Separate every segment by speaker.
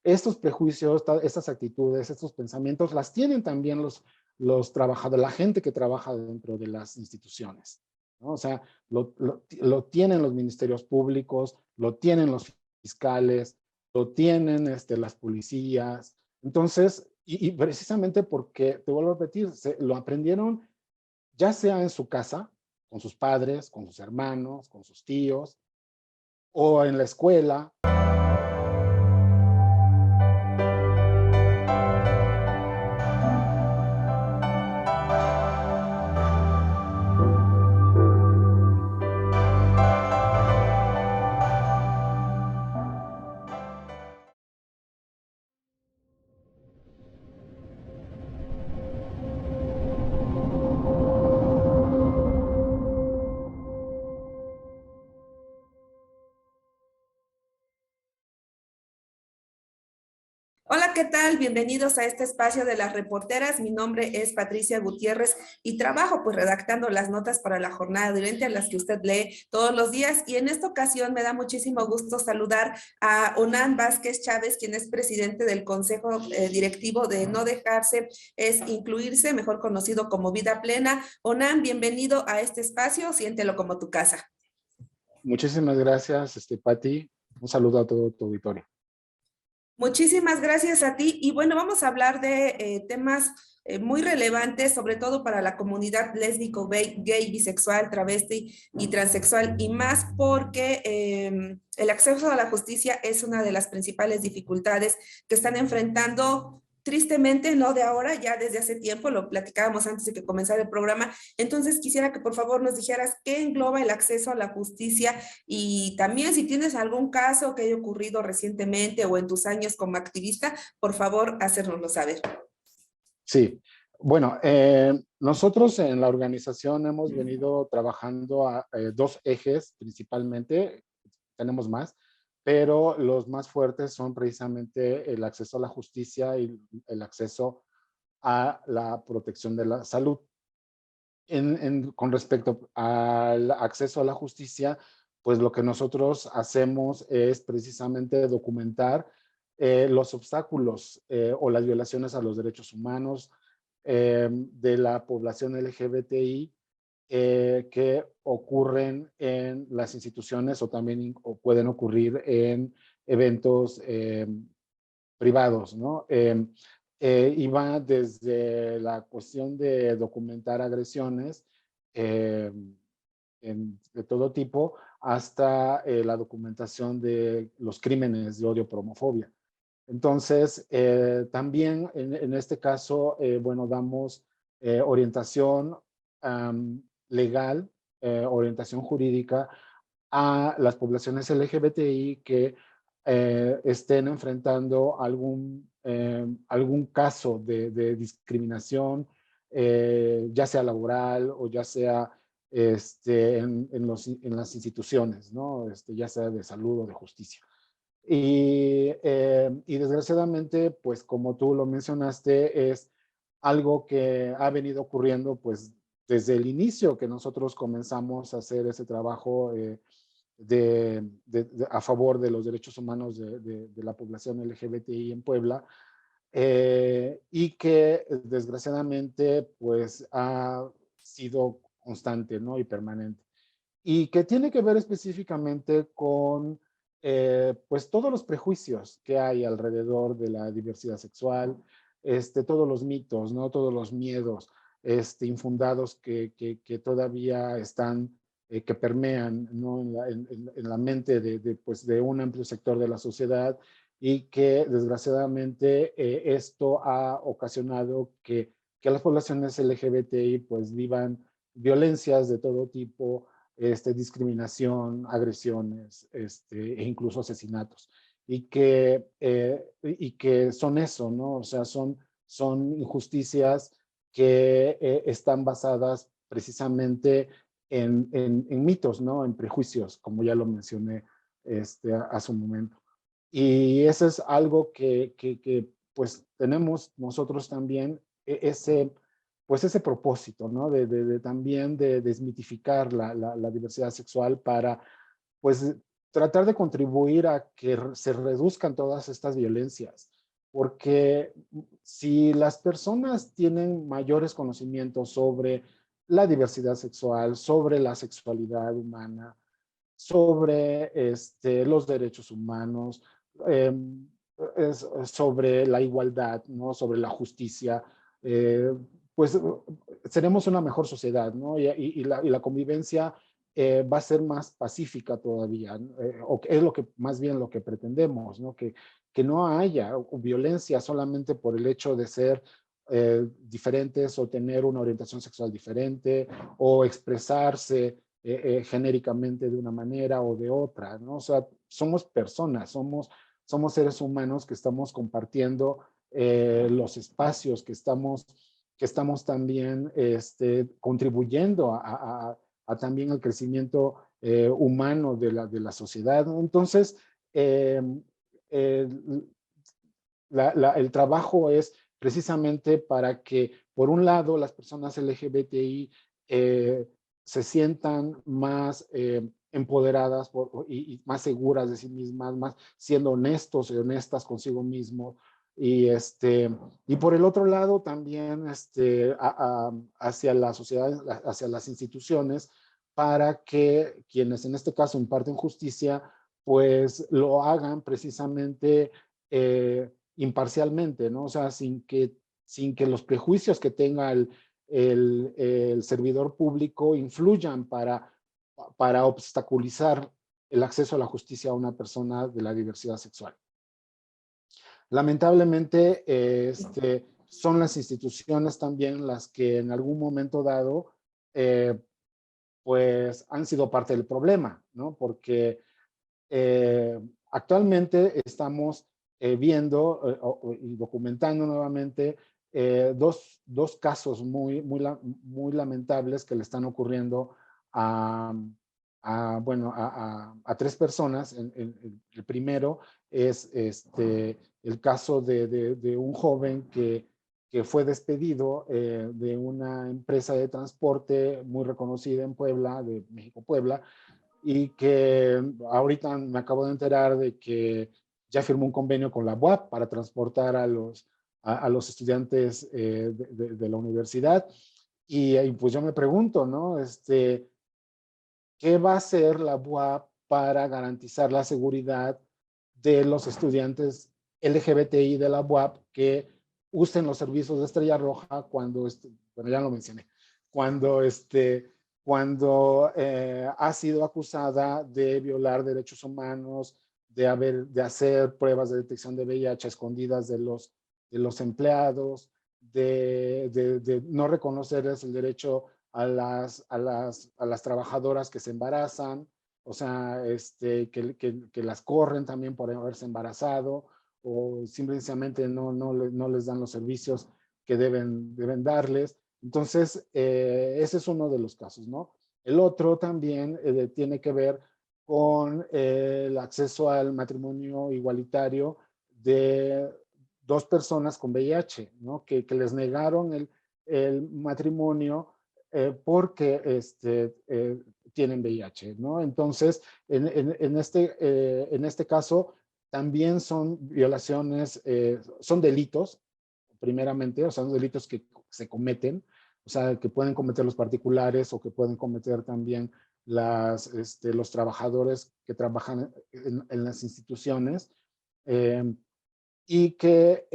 Speaker 1: estos prejuicios, estas actitudes, estos pensamientos, las tienen también los trabajadores, la gente que trabaja dentro de las instituciones, ¿no? O sea, lo tienen los ministerios públicos, lo tienen los fiscales, lo tienen las policías. Entonces, y precisamente porque, te vuelvo a repetir, lo aprendieron ya sea en su casa, con sus padres, con sus hermanos, con sus tíos, o en la escuela.
Speaker 2: Hola, ¿qué tal? Bienvenidos a este espacio de las reporteras. Mi nombre es Patricia Gutiérrez y trabajo pues redactando las notas para la jornada de evento, las que usted lee todos los días. Y en esta ocasión me da muchísimo gusto saludar a Onan Vázquez Chávez, quien es presidente del Consejo Directivo de No Dejarse es Incluirse, mejor conocido como Vida Plena. Onan, bienvenido a este espacio, siéntelo como tu casa.
Speaker 1: Muchísimas gracias, Pati. Un saludo a todo tu auditorio.
Speaker 2: Muchísimas gracias a ti. Y bueno, vamos a hablar de temas muy relevantes, sobre todo para la comunidad lésbico, gay, bisexual, travesti y transexual, y más porque el acceso a la justicia es una de las principales dificultades que están enfrentando. Tristemente, no de ahora, ya desde hace tiempo, lo platicábamos antes de que comenzara el programa. Entonces, quisiera que por favor nos dijeras qué engloba el acceso a la justicia y también si tienes algún caso que haya ocurrido recientemente o en tus años como activista, por favor, hacérnoslo saber.
Speaker 1: Sí, bueno, nosotros en la organización hemos venido trabajando a dos ejes principalmente, tenemos más, pero los más fuertes son precisamente el acceso a la justicia y el acceso a la protección de la salud. Con respecto al acceso a la justicia, pues lo que nosotros hacemos es precisamente documentar los obstáculos o las violaciones a los derechos humanos de la población LGBTI que ocurren en las instituciones o también o pueden ocurrir en eventos privados, ¿no? Y va desde la cuestión de documentar agresiones eh, de todo tipo hasta la documentación de los crímenes de odio por homofobia. Entonces, también en este caso, bueno, damos orientación legal, orientación jurídica a las poblaciones LGBTI que estén enfrentando algún caso de discriminación, ya sea laboral o ya sea en las instituciones, ¿no? Ya sea de salud o de justicia. Y desgraciadamente, pues como tú lo mencionaste, es algo que ha venido ocurriendo pues desde el inicio que nosotros comenzamos a hacer ese trabajo a favor de los derechos humanos de la población LGBTI en Puebla, y que desgraciadamente pues ha sido constante, ¿no? Y permanente. Y que tiene que ver específicamente con pues todos los prejuicios que hay alrededor de la diversidad sexual, todos los mitos, ¿no? Todos los miedos infundados que todavía están, que permean, ¿no? En la mente pues, de un amplio sector de la sociedad y que desgraciadamente esto ha ocasionado que las poblaciones LGBTI pues vivan violencias de todo tipo, discriminación, agresiones, e incluso asesinatos. Y que son eso, ¿no? O sea, son injusticias que están basadas precisamente en mitos, ¿no? En prejuicios, como ya lo mencioné hace un momento. Y eso es algo que pues tenemos nosotros también, pues ese propósito, ¿no? También de desmitificar la diversidad sexual para, pues, tratar de contribuir a que se reduzcan todas estas violencias, porque si las personas tienen mayores conocimientos sobre la diversidad sexual, sobre la sexualidad humana, sobre los derechos humanos, eh, sobre la igualdad, ¿no? Sobre la justicia, eh, pues seremos una mejor sociedad, ¿no? Y la convivencia va a ser más pacífica todavía, o es lo que, más bien lo que pretendemos, ¿no? Que no haya violencia solamente por el hecho de ser diferentes o tener una orientación sexual diferente o expresarse genéricamente de una manera o de otra, ¿no? O sea, somos personas, somos seres humanos que estamos compartiendo los espacios, que estamos también contribuyendo también al crecimiento humano de la sociedad. Entonces, eh, el, el trabajo es precisamente para que, por un lado, las personas LGBTI se sientan más empoderadas y más seguras de sí mismas, más siendo honestos y honestas consigo mismos. Y por el otro lado también hacia la sociedad, hacia las instituciones, para que quienes en este caso imparten justicia, pues lo hagan precisamente imparcialmente, ¿no? O sea, sin que los prejuicios que tenga el servidor público influyan para obstaculizar el acceso a la justicia a una persona de la diversidad sexual. Lamentablemente, son las instituciones también las que en algún momento dado, pues han sido parte del problema, ¿no? Porque actualmente estamos viendo y documentando nuevamente dos casos muy lamentables que le están ocurriendo bueno, tres personas. El primero es el caso de un joven que fue despedido de una empresa de transporte muy reconocida en Puebla, de México Puebla, y que ahorita me acabo de enterar de que ya firmó un convenio con la UAP para transportar a los estudiantes de la universidad. Y pues yo me pregunto, ¿no? ¿Qué va a hacer la UAP para garantizar la seguridad de los estudiantes LGBTI de la UAP que usen los servicios de Estrella Roja cuando, bueno, ya lo mencioné, cuando, cuando ha sido acusada de violar derechos humanos, de hacer pruebas de detección de VIH escondidas de los empleados, de no reconocerles el derecho a las trabajadoras que se embarazan, o sea, que las corren también por haberse embarazado, o simplemente no les dan los servicios que deben darles. Entonces, ese es uno de los casos, ¿no? El otro también tiene que ver con el acceso al matrimonio igualitario de dos personas con VIH, ¿no? Que les negaron el matrimonio porque tienen VIH, ¿no? Entonces, en este caso, también son violaciones, son delitos, primeramente, o sea, son delitos que se cometen, o sea, que pueden cometer los particulares o que pueden cometer también los trabajadores que trabajan en las instituciones, eh, y que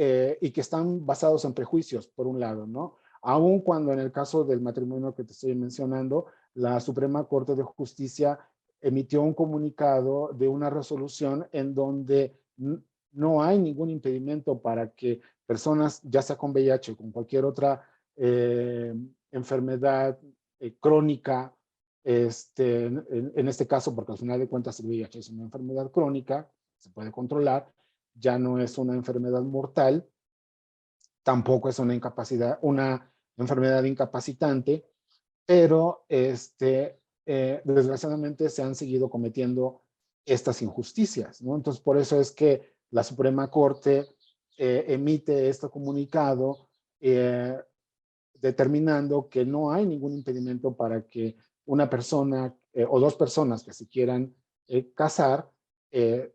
Speaker 1: están basados en prejuicios, por un lado, ¿no? Aun cuando en el caso del matrimonio que te estoy mencionando, la Suprema Corte de Justicia emitió un comunicado de una resolución en donde no hay ningún impedimento para que personas, ya sea con VIH o con cualquier otra enfermedad crónica, en este caso, porque al final de cuentas el VIH es una enfermedad crónica, se puede controlar, ya no es una enfermedad mortal, tampoco es una una enfermedad incapacitante, pero desgraciadamente se han seguido cometiendo estas injusticias, ¿no? Entonces, por eso es que la Suprema Corte emite este comunicado determinando que no hay ningún impedimento para que una persona o dos personas que se quieran casar eh,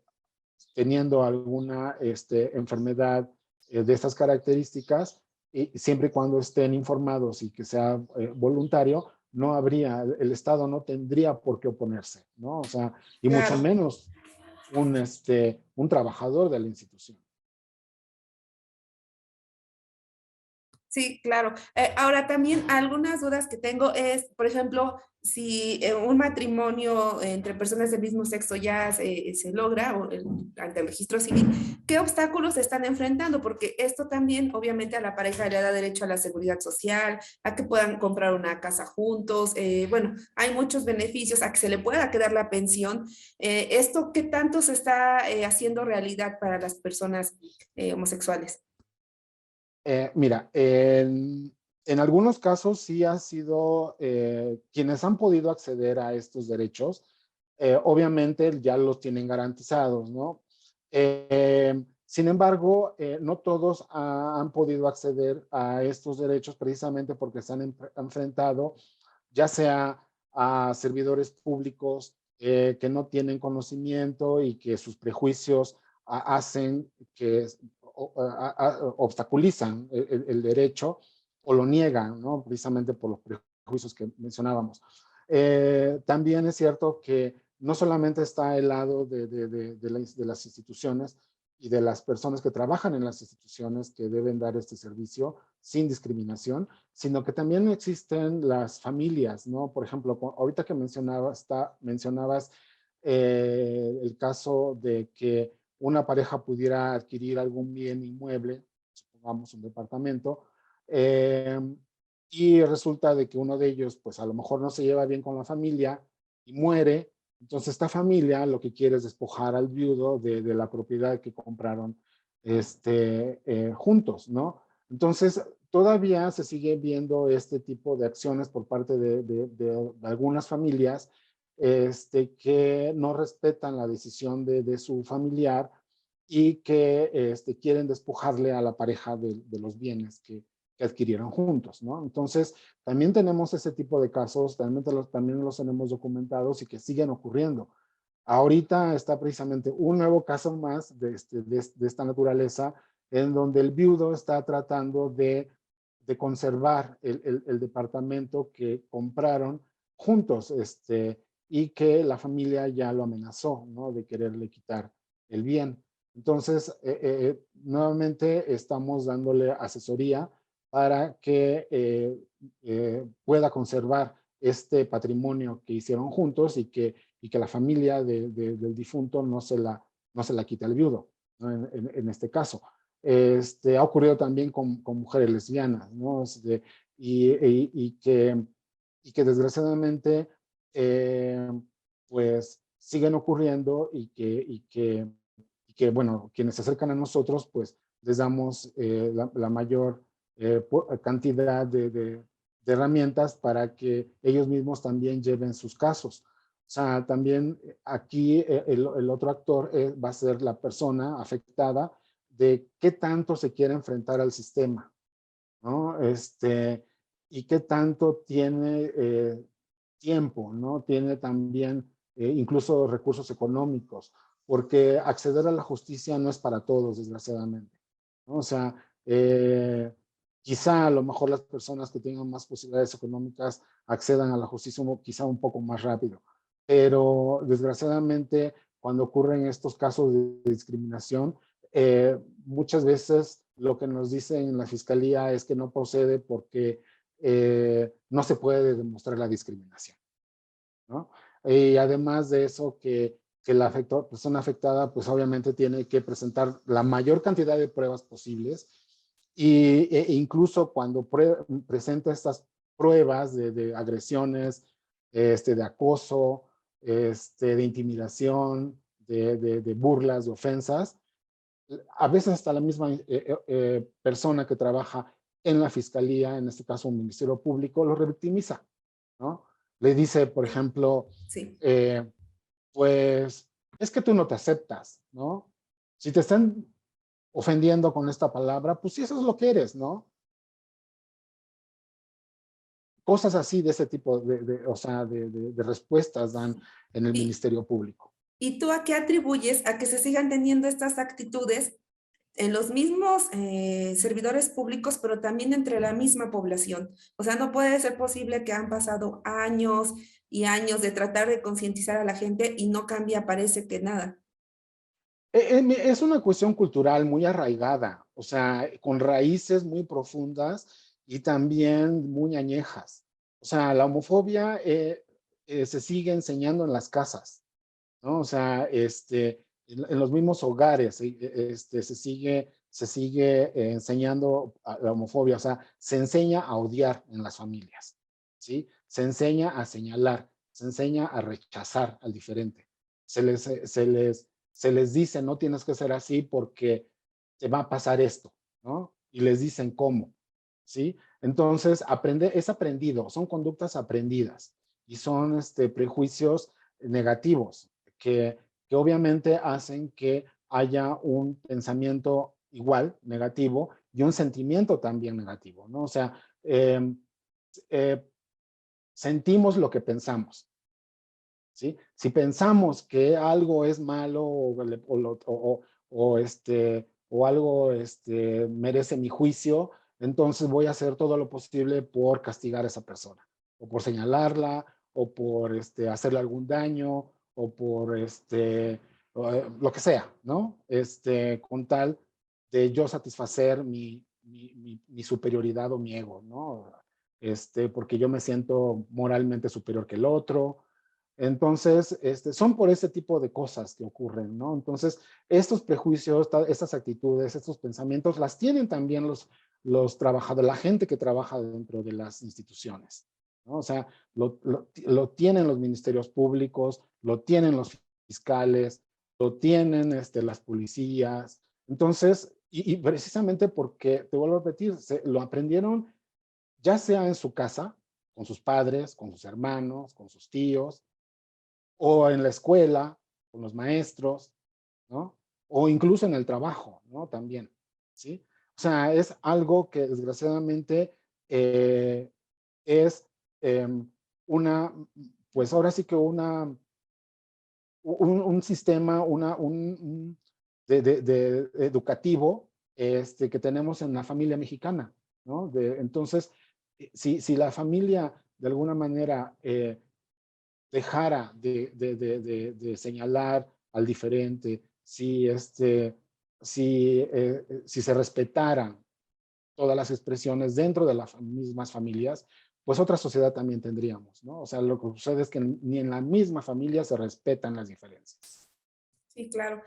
Speaker 1: teniendo alguna enfermedad de estas características, y siempre y cuando estén informados y que sea voluntario, no habría, el Estado no tendría por qué oponerse, ¿no? O sea, y mucho
Speaker 2: Claro.
Speaker 1: menos un trabajador de la institución.
Speaker 2: Sí, claro. Ahora también algunas dudas que tengo es, por ejemplo, si un matrimonio entre personas del mismo sexo ya se logra ante el registro civil, ¿qué obstáculos se están enfrentando? Porque esto también obviamente a la pareja le da derecho a la seguridad social, a que puedan comprar una casa juntos, bueno, hay muchos beneficios, a que se le pueda quedar la pensión. ¿Esto qué tanto se está haciendo realidad para las personas homosexuales?
Speaker 1: Mira, en algunos casos sí ha sido quienes han podido acceder a estos derechos, obviamente ya los tienen garantizados, ¿no? Sin embargo, no todos han podido acceder a estos derechos precisamente porque se han enfrentado ya sea a servidores públicos que no tienen conocimiento y que sus prejuicios hacen que obstaculizan el derecho o lo niegan, ¿no? Precisamente por los prejuicios que mencionábamos. También es cierto que no solamente está el lado de las instituciones y de las personas que trabajan en las instituciones que deben dar este servicio sin discriminación, sino que también existen las familias, ¿no? Por ejemplo, ahorita que mencionabas el caso de que una pareja pudiera adquirir algún bien inmueble, supongamos un departamento, eh, y resulta de que uno de ellos, pues a lo mejor no se lleva bien con la familia y muere. Entonces esta familia lo que quiere es despojar al viudo de la propiedad que compraron juntos, ¿no? Entonces todavía se sigue viendo este tipo de acciones por parte de algunas familias que no respetan la decisión de su familiar y que quieren despojarle a la pareja de los bienes que adquirieron juntos, ¿no? Entonces, también tenemos ese tipo de casos, también los tenemos documentados y que siguen ocurriendo. Ahorita está precisamente un nuevo caso más de esta naturaleza en donde el viudo está tratando de conservar el departamento que compraron juntos y que la familia ya lo amenazó, ¿no? De quererle quitar el bien. Entonces, nuevamente estamos dándole asesoría para que pueda conservar este patrimonio que hicieron juntos y que la familia del difunto no se la quite al viudo, ¿no? En este caso. Ha ocurrido también con mujeres lesbianas, ¿no? Y que desgraciadamente, eh, pues siguen ocurriendo y que, bueno, quienes se acercan a nosotros, pues les damos la mayor cantidad de herramientas para que ellos mismos también lleven sus casos. O sea, también aquí el otro actor va a ser la persona afectada de qué tanto se quiere enfrentar al sistema, ¿no? Y qué tanto tiene tiempo, ¿no? Tiene también incluso recursos económicos, porque acceder a la justicia no es para todos, desgraciadamente, ¿no? O sea, quizá a lo mejor las personas que tengan más posibilidades económicas accedan a la justicia quizá un poco más rápido, pero desgraciadamente cuando ocurren estos casos de discriminación, muchas veces lo que nos dicen en la fiscalía es que no procede porque no se puede demostrar la discriminación, ¿no? Y además de eso, que la persona afectada, pues obviamente tiene que presentar la mayor cantidad de pruebas posibles e incluso cuando presenta estas pruebas de agresiones, de acoso, de intimidación, de burlas, de ofensas, a veces hasta la misma persona que trabaja en la fiscalía, en este caso un ministerio público, lo revictimiza, ¿no? Le dice, por
Speaker 2: Sí,
Speaker 1: ejemplo,
Speaker 2: sí.
Speaker 1: eh, pues es que tú no te aceptas, ¿no? Si te están ofendiendo con esta palabra, pues sí, eso es lo que eres, ¿no? Cosas así de ese tipo o sea, de respuestas dan en el
Speaker 2: Sí.
Speaker 1: ministerio público.
Speaker 2: ¿Y tú a qué atribuyes a que se sigan teniendo estas actitudes en los mismos servidores públicos, pero también entre la misma población? O sea, no puede ser posible que han pasado años y años de tratar de concientizar a la gente y no cambia, parece que nada.
Speaker 1: Es una cuestión cultural muy arraigada, o sea, con raíces muy profundas y también muy añejas. O sea, la homofobia se sigue enseñando en las casas, ¿no? O sea, en los mismos hogares se sigue enseñando la homofobia, o sea, se enseña a odiar en las familias, ¿sí? Se enseña a señalar, se enseña a rechazar al diferente. Se les dice, no tienes que ser así porque te va a pasar esto, ¿no? Y les dicen cómo, ¿sí? Entonces, es aprendido, son conductas aprendidas y son prejuicios negativos que, que obviamente hacen que haya un pensamiento igual, negativo, y un sentimiento también negativo, ¿no? O sea, eh, eh, sentimos lo que pensamos, ¿sí? Si pensamos que algo es malo o algo merece mi juicio, entonces voy a hacer todo lo posible por castigar a esa persona, o por señalarla, o por hacerle algún daño, o por lo que sea, ¿no? Con tal de yo satisfacer mi superioridad o mi ego, ¿no? Porque yo me siento moralmente superior que el otro. Entonces, son por ese tipo de cosas que ocurren, ¿no? Entonces, estos prejuicios, estas actitudes, estos pensamientos, las tienen también los trabajadores, la gente que trabaja dentro de las instituciones, ¿no? O sea, lo tienen los ministerios públicos, lo tienen los fiscales, lo tienen las policías. Entonces, y precisamente porque, te vuelvo a repetir, lo aprendieron ya sea en su casa, con sus padres, con sus hermanos, con sus tíos, o en la escuela, con los maestros, ¿no? O incluso en el trabajo, ¿no? También, ¿sí? O sea, es algo que desgraciadamente es eh, una, pues ahora sí que un sistema, de educativo que tenemos en la familia mexicana, ¿no? Entonces, si la familia de alguna manera dejara de señalar al diferente, si se respetaran todas las expresiones dentro de las mismas familias, pues otra sociedad también tendríamos, ¿no? O sea, lo que sucede es que ni en la misma familia se respetan las diferencias.
Speaker 2: Sí, claro.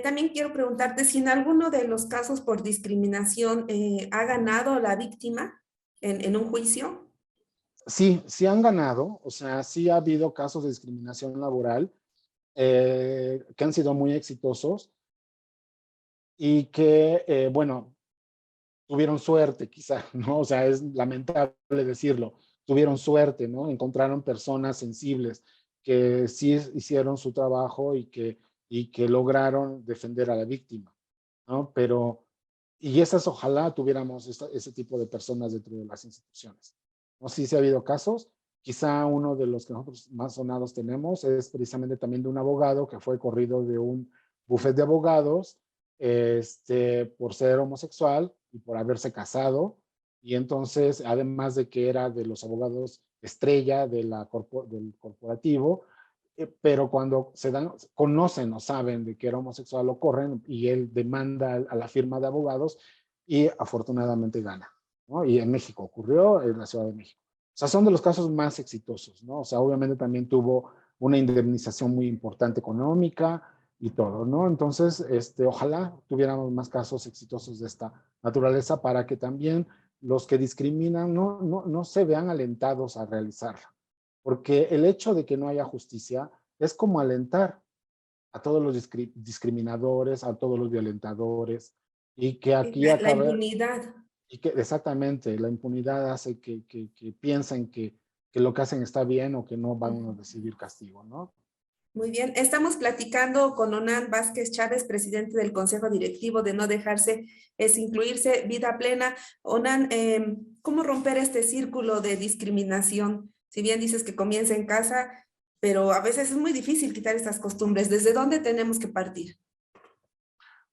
Speaker 2: También quiero preguntarte si en alguno de los casos por discriminación ha ganado la víctima en un juicio.
Speaker 1: Sí, sí han ganado, o sea, sí ha habido casos de discriminación laboral que han sido muy exitosos y que, bueno, tuvieron suerte quizá, ¿no? O sea, es lamentable decirlo, tuvieron suerte, ¿no? Encontraron personas sensibles que sí hicieron su trabajo y que lograron defender a la víctima, ¿no? Pero, y esas ojalá tuviéramos ese tipo de personas dentro de las instituciones. No sé si ha habido casos, quizá uno de los que nosotros más sonados tenemos es precisamente también de un abogado que fue corrido de un bufete de abogados por ser homosexual y por haberse casado. Y entonces, además de que era de los abogados estrella del corporativo, pero cuando conocen o saben de que era homosexual, lo corren y él demanda a la firma de abogados y afortunadamente gana, ¿no? Y en México ocurrió, en la Ciudad de México. O sea, son de los casos más exitosos, ¿no? O sea, obviamente también tuvo una indemnización muy importante económica, y todo, ¿no? Entonces, ojalá tuviéramos más casos exitosos de esta naturaleza para que también los que discriminan no se vean alentados a realizarla. Porque el hecho de que no haya justicia es como alentar a todos los discriminadores, a todos los violentadores, y que aquí
Speaker 2: La
Speaker 1: acabe,
Speaker 2: impunidad.
Speaker 1: y que exactamente la impunidad hace que piensen que lo que hacen está bien o que no van a recibir castigo, ¿no?
Speaker 2: Muy bien, estamos platicando con Onan Vázquez Chávez, presidente del Consejo Directivo de No Dejarse es Incluirse Vida Plena. Onan, ¿cómo romper este círculo de discriminación? Si bien dices que comienza en casa, pero a veces es muy difícil quitar estas costumbres. ¿Desde dónde tenemos que partir?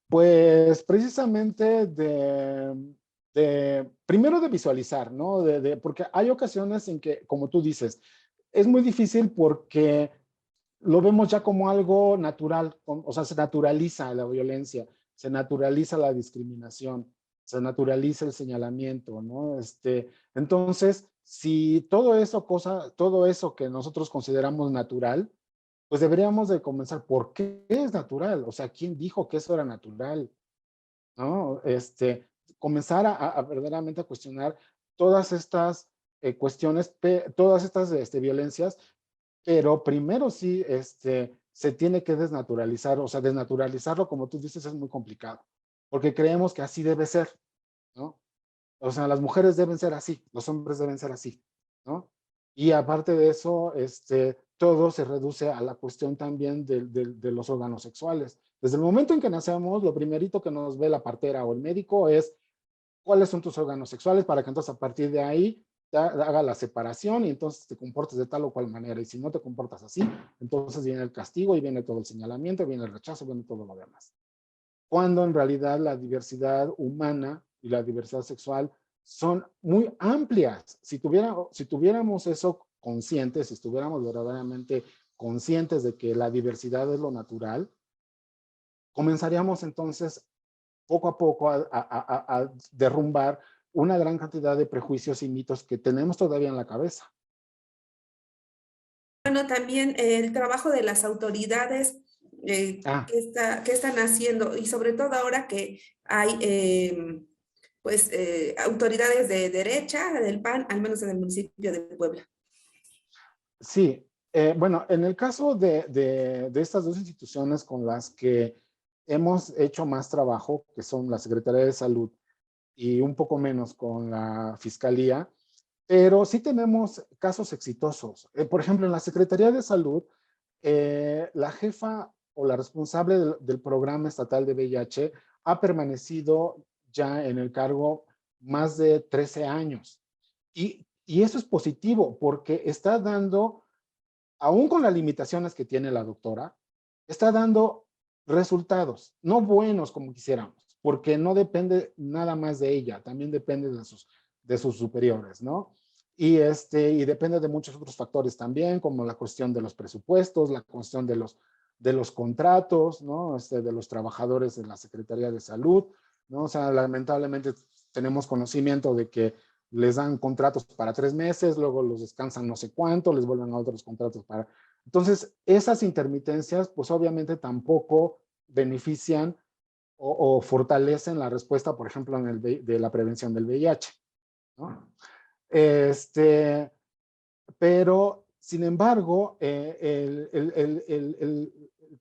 Speaker 1: Pues precisamente primero de visualizar, ¿no? Porque hay ocasiones en que, como tú dices, es muy difícil porque lo vemos ya como algo natural, o sea, se naturaliza la violencia, se naturaliza la discriminación, se naturaliza el señalamiento, ¿no? Entonces, si todo eso que nosotros consideramos natural, pues deberíamos de comenzar, ¿por qué es natural? O sea, ¿quién dijo que eso era natural? ¿No? Comenzar a verdaderamente a cuestionar todas estas cuestiones, todas estas violencias, pero primero sí, se tiene que desnaturalizar, o sea, desnaturalizarlo, como tú dices, es muy complicado, porque creemos que así debe ser, ¿no? O sea, las mujeres deben ser así, los hombres deben ser así, ¿no? Y aparte de eso, todo se reduce a la cuestión también de los órganos sexuales. Desde el momento en que nacemos, lo primerito que nos ve la partera o el médico es cuáles son tus órganos sexuales para que entonces a partir de ahí haga la separación y entonces te comportes de tal o cual manera. Y si no te comportas así, entonces viene el castigo y viene todo el señalamiento, viene el rechazo, viene todo lo demás. Cuando en realidad la diversidad humana y la diversidad sexual son muy amplias. Si tuviéramos eso conscientes, si estuviéramos verdaderamente conscientes de que la diversidad es lo natural, comenzaríamos entonces poco a poco a derrumbar una gran cantidad de prejuicios y mitos que tenemos todavía en la cabeza.
Speaker 2: Bueno, también el trabajo de las autoridades,
Speaker 1: Ah,
Speaker 2: qué están haciendo, y sobre todo ahora que hay pues autoridades de derecha del PAN, al menos en el municipio de Puebla.
Speaker 1: sí. Bueno, en el caso de estas dos instituciones con las que hemos hecho más trabajo, que son la Secretaría de Salud y un poco menos con la Fiscalía, pero sí tenemos casos exitosos. Por ejemplo, en la Secretaría de Salud, la jefa o la responsable del programa estatal de VIH ha permanecido ya en el cargo más de 13 años. Y eso es positivo porque está dando, aún con las limitaciones que tiene la doctora, está dando resultados, no buenos como quisiéramos, porque no depende nada más de ella, también depende de sus superiores, ¿no? Y depende de muchos otros factores también, como la cuestión de los presupuestos, la cuestión de los contratos, ¿no? De los trabajadores de la Secretaría de Salud, ¿no? O sea, lamentablemente tenemos conocimiento de que les dan contratos para 3 meses, luego los descansan no sé cuánto, les vuelven a otros contratos para... Entonces, esas intermitencias, pues obviamente tampoco benefician o fortalecen la respuesta, por ejemplo, de la prevención del VIH, ¿no? Pero, sin embargo, el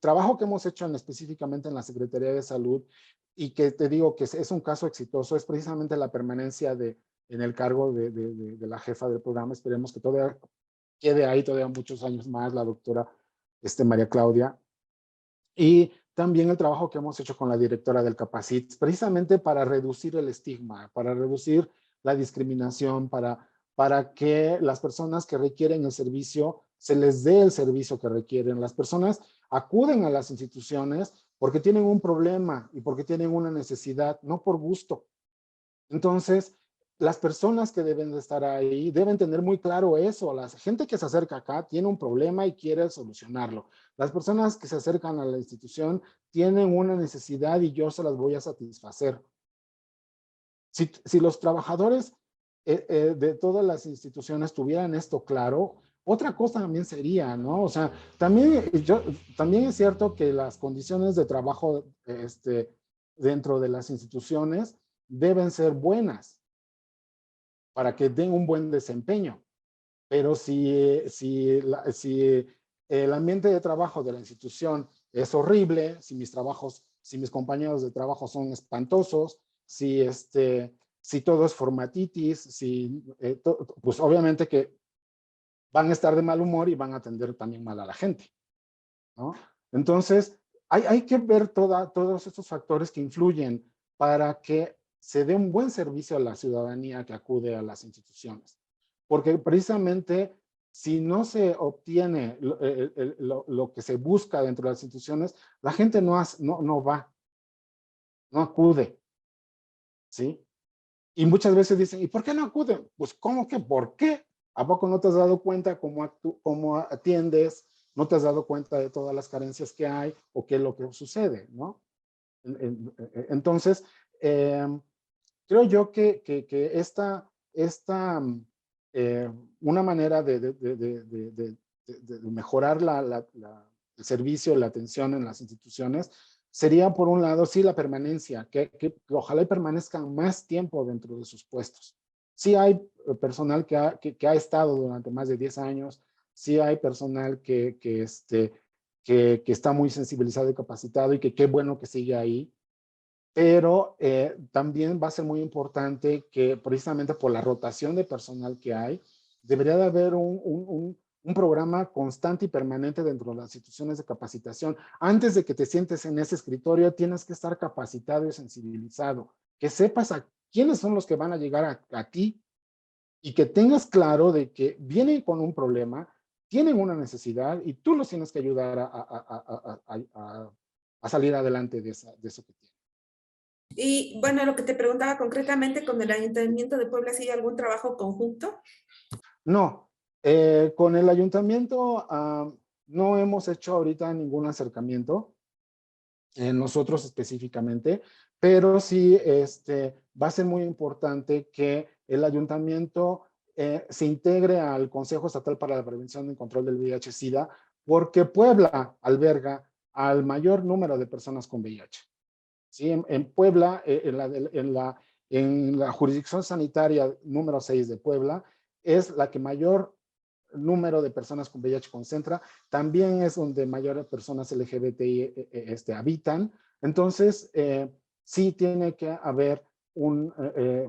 Speaker 1: trabajo que hemos hecho específicamente en la Secretaría de Salud y que te digo que es un caso exitoso es precisamente la permanencia en el cargo de la jefa del programa. Esperemos que todavía quede ahí todavía muchos años más la doctora María Claudia. Y también el trabajo que hemos hecho con la directora del Capacit, precisamente para reducir el estigma, para reducir la discriminación, para que las personas que requieren el servicio, se les dé el servicio que requieren. Las personas acuden a las instituciones porque tienen un problema y porque tienen una necesidad, no por gusto. Entonces, las personas que deben de estar ahí deben tener muy claro eso. La gente que se acerca acá tiene un problema y quiere solucionarlo. Las personas que se acercan a la institución tienen una necesidad y yo se las voy a satisfacer. Si los trabajadores de todas las instituciones tuvieran esto claro, otra cosa también sería, ¿no? O sea, también es cierto que las condiciones de trabajo dentro de las instituciones deben ser buenas para que den un buen desempeño. Pero si el ambiente de trabajo de la institución es horrible, si mis compañeros de trabajo son espantosos, si todo es formatitis, pues obviamente que van a estar de mal humor y van a atender también mal a la gente, ¿no? Entonces, hay que ver todos estos factores que influyen para que se dé un buen servicio a la ciudadanía que acude a las instituciones. Porque precisamente si no se obtiene lo que se busca dentro de las instituciones, la gente no va, no acude, ¿sí? Y muchas veces dicen, ¿y por qué no acuden? Pues, ¿cómo que por qué? ¿A poco no te has dado cuenta cómo atiendes? ¿No te has dado cuenta de todas las carencias que hay o qué es lo que sucede, ¿no? Entonces, eh, creo yo que eh, una manera de mejorar el servicio, la atención en las instituciones, sería por un lado, sí, la permanencia, que ojalá y permanezcan más tiempo dentro de sus puestos. Sí hay personal que ha estado durante más de 10 años, sí hay personal que está muy sensibilizado y capacitado y que qué bueno que sigue ahí, pero también va a ser muy importante que precisamente por la rotación de personal que hay, debería de haber un programa constante y permanente dentro de las instituciones de capacitación. Antes de que te sientes en ese escritorio, tienes que estar capacitado y sensibilizado, que sepas a quiénes son los que van a llegar a ti y que tengas claro de que vienen con un problema, tienen una necesidad y tú los tienes que ayudar a salir adelante de eso que tienen.
Speaker 2: Y bueno, lo que te preguntaba concretamente con el Ayuntamiento de Puebla, ¿sí hay algún trabajo conjunto?
Speaker 1: No, con el ayuntamiento no hemos hecho ahorita ningún acercamiento, nosotros específicamente, pero sí va a ser muy importante que el ayuntamiento se integre al Consejo Estatal para la Prevención y Control del VIH-Sida, porque Puebla alberga al mayor número de personas con VIH. ¿Sí? En Puebla, en la jurisdicción sanitaria número 6 de Puebla, es la que mayor número de personas con VIH concentra, también es donde mayores personas LGBTI habitan. Entonces, sí tiene que haber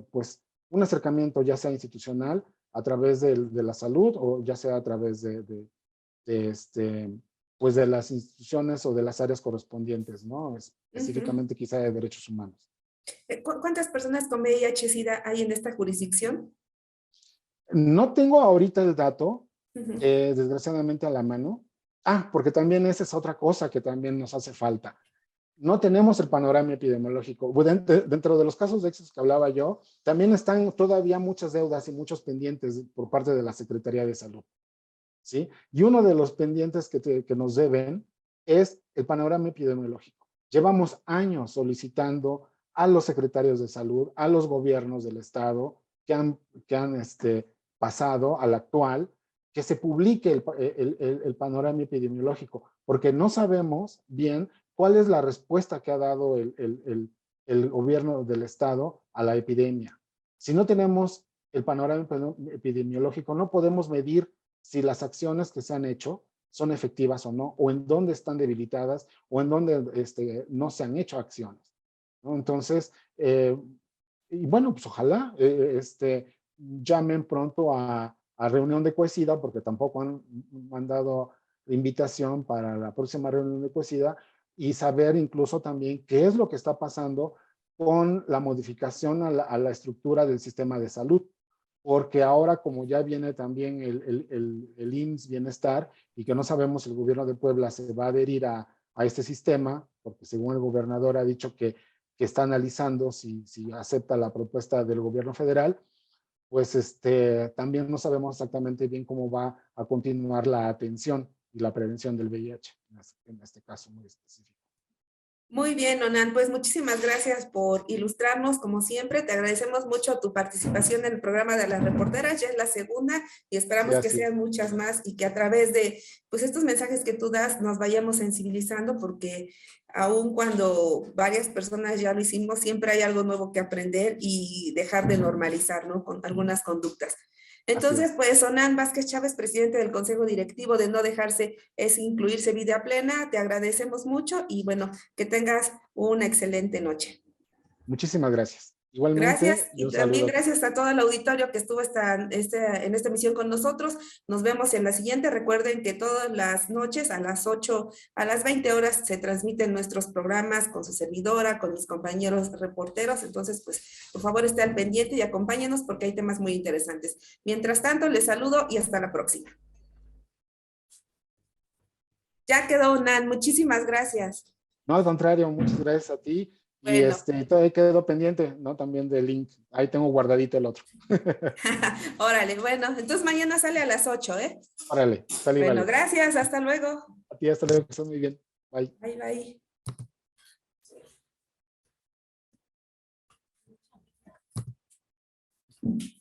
Speaker 1: pues, un acercamiento, ya sea institucional, a través de la salud, o ya sea a través de pues de las instituciones o de las áreas correspondientes, ¿no? Específicamente quizá de derechos humanos.
Speaker 2: ¿Cuántas personas con VIH-Sida hay en esta jurisdicción?
Speaker 1: No tengo ahorita el dato,
Speaker 2: Uh-huh.
Speaker 1: desgraciadamente a la mano. Porque también esa es otra cosa que también nos hace falta. No tenemos el panorama epidemiológico. Dentro de los casos de éxito que hablaba yo, también están todavía muchas deudas y muchos pendientes por parte de la Secretaría de Salud, ¿sí? Y uno de los pendientes que nos deben es el panorama epidemiológico. Llevamos años solicitando a los secretarios de salud, a los gobiernos del estado que han pasado al actual, que se publique el panorama epidemiológico, porque no sabemos bien cuál es la respuesta que ha dado el gobierno del estado a la epidemia. Si no tenemos el panorama epidemiológico, no podemos medir si las acciones que se han hecho son efectivas o no, o en dónde están debilitadas, o en dónde no se han hecho acciones, ¿no? Entonces, y bueno, pues ojalá llamen pronto a reunión de Coesida, porque tampoco han mandado invitación para la próxima reunión de Coesida, y saber incluso también qué es lo que está pasando con la modificación a la estructura del sistema de salud, porque ahora como ya viene también el IMSS Bienestar y que no sabemos si el gobierno de Puebla se va a adherir a este sistema, porque según el gobernador ha dicho que está analizando si acepta la propuesta del gobierno federal, pues también no sabemos exactamente bien cómo va a continuar la atención y la prevención del VIH, en este caso muy específico.
Speaker 2: Muy bien, Onan, pues muchísimas gracias por ilustrarnos, como siempre. Te agradecemos mucho tu participación en el programa de las reporteras, ya es la segunda y esperamos que sean muchas más y que a través de pues estos mensajes que tú das nos vayamos sensibilizando, porque aun cuando varias personas ya lo hicimos, siempre hay algo nuevo que aprender y dejar de normalizar, ¿no? Con algunas conductas. Entonces, pues, Onan Vázquez Chávez, presidente del Consejo Directivo de No Dejarse es Incluirse Vida Plena, te agradecemos mucho y bueno, que tengas una excelente noche.
Speaker 1: Muchísimas gracias. Igualmente,
Speaker 2: gracias y también gracias a todo el auditorio que estuvo en esta emisión con nosotros. Nos vemos en la siguiente. Recuerden que todas las noches a las 8, a las 20 horas se transmiten nuestros programas con su servidora, con mis compañeros reporteros. Entonces, pues, por favor, esté al pendiente y acompáñenos porque hay temas muy interesantes. Mientras tanto, les saludo y hasta la próxima. Ya quedó, Nan. Muchísimas gracias.
Speaker 1: No, al contrario, muchas gracias a ti. Y
Speaker 2: Bueno,
Speaker 1: todavía quedó pendiente, ¿no? También del link. Ahí tengo guardadito el otro.
Speaker 2: órale, bueno, entonces mañana sale a las 8, ¿eh?
Speaker 1: Órale, sale y
Speaker 2: Bueno,
Speaker 1: vale.
Speaker 2: gracias, hasta luego.
Speaker 1: A ti hasta luego, que estés muy bien. Bye.
Speaker 2: Bye, bye.